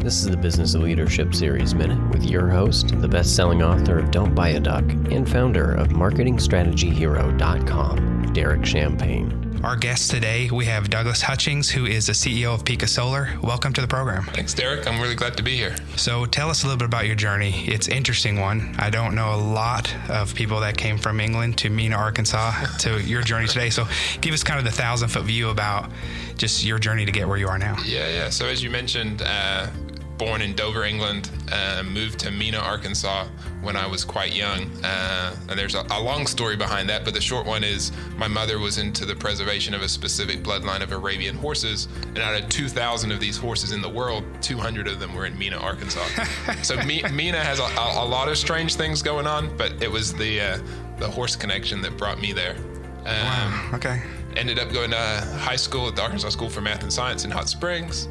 This is the Business of Leadership Series Minute with your host, the best-selling author of Don't Buy a Duck and founder of MarketingStrategyHero.com, Derek Champagne. Our guest today, we have Douglas Hutchings, who is the CEO of Pica Solar. Welcome to the program. Thanks, Derek. I'm really glad to be here. So tell us a little bit about your journey. It's an interesting one. I don't know a lot of people that came from England to Mena, Arkansas, to your journey today. So give us kind of the 1,000-foot view about just your journey to get where you are now. Yeah. So as you mentioned, born in Dover, England, moved to Mena, Arkansas when I was quite young. And there's a long story behind that, but the short one is my mother was into the preservation of a specific bloodline of Arabian horses. And out of 2,000 of these horses in the world, 200 of them were in Mena, Arkansas. So Mena has a lot of strange things going on, but it was the horse connection that brought me there. Wow, okay. Ended up going to high school at the Arkansas School for Math and Science in Hot Springs.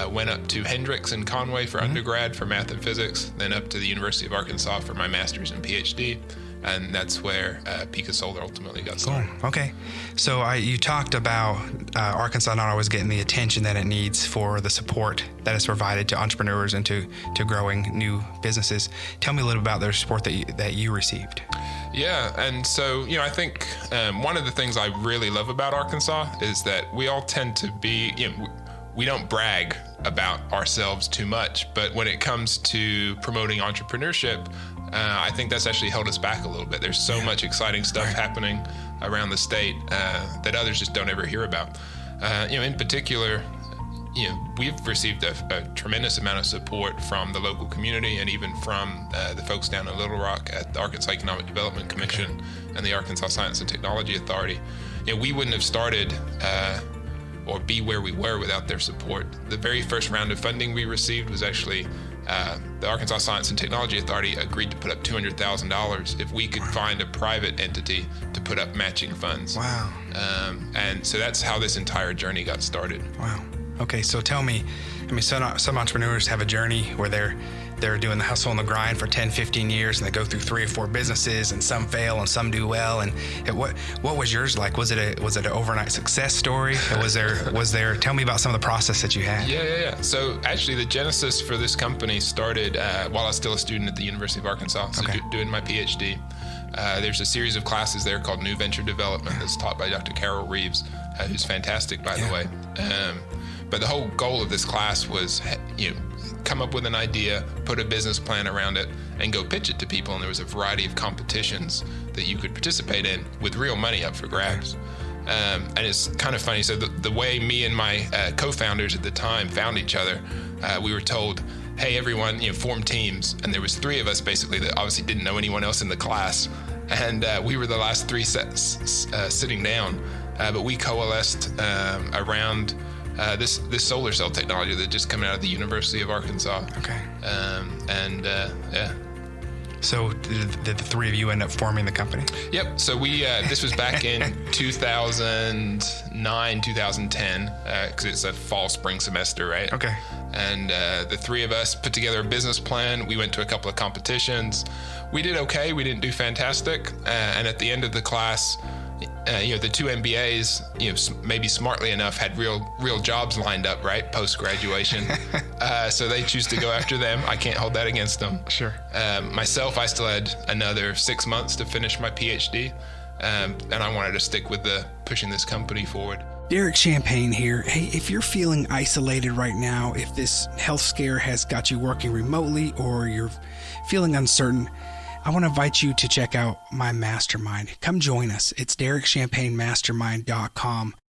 Went up to Hendrix in Conway for undergrad for math and physics, then up to the University of Arkansas for my master's and PhD, and that's where Pica Solar ultimately got started. Cool. Okay. So you talked about Arkansas not always getting the attention that it needs for the support that is provided to entrepreneurs and to growing new businesses. Tell me a little about the support that you received. Yeah, and so, I think one of the things I really love about Arkansas is that we all tend to be, we don't brag about ourselves too much, but when it comes to promoting entrepreneurship, I think that's actually held us back a little bit. There's so much exciting stuff happening around the state that others just don't ever hear about. In particular, we've received a tremendous amount of support from the local community and even from the folks down in Little Rock at the Arkansas Economic Development Commission and the Arkansas Science and Technology Authority. We wouldn't have started or be where we were without their support. The very first round of funding we received was actually the Arkansas Science and Technology Authority agreed to put up $200,000 if we could find a private entity to put up matching funds. Wow. And so that's how this entire journey got started. Wow. Okay, so tell me, some entrepreneurs have a journey where they're doing the hustle and the grind for 10, 15 years, and they go through 3 or 4 businesses, and some fail and some do well. And what was yours like? Was it an overnight success story? Or was there? Tell me about some of the process that you had. Yeah. So actually, the genesis for this company started while I was still a student at the University of Arkansas, doing my PhD. There's a series of classes there called New Venture Development that's taught by Dr. Carol Reeves, who's fantastic, by the way. But the whole goal of this class was, come up with an idea, put a business plan around it, and go pitch it to people. And there was a variety of competitions that you could participate in with real money up for grabs. And it's kind of funny. So the way me and my co-founders at the time found each other, we were told, hey, everyone, form teams. And there was 3 of us basically that obviously didn't know anyone else in the class. And we were the last 3 sitting down. But we coalesced around this solar cell technology that just coming out of the University of Arkansas. Okay. So did the 3 of you end up forming the company? Yep. So we this was back in 2009, 2010, because it's a fall spring semester, right? Okay. And the 3 of us put together a business plan. We went to a couple of competitions. We did okay. We didn't do fantastic. And at the end of the class, the 2 MBAs, maybe smartly enough, had real jobs lined up, right, post-graduation. So they choose to go after them. I can't hold that against them. Sure. Myself, I still had another 6 months to finish my PhD, and I wanted to stick with pushing this company forward. Derek Champagne here. Hey, if you're feeling isolated right now, if this health scare has got you working remotely or you're feeling uncertain, I want to invite you to check out my mastermind. Come join us. It's DerekChampagneMastermind.com.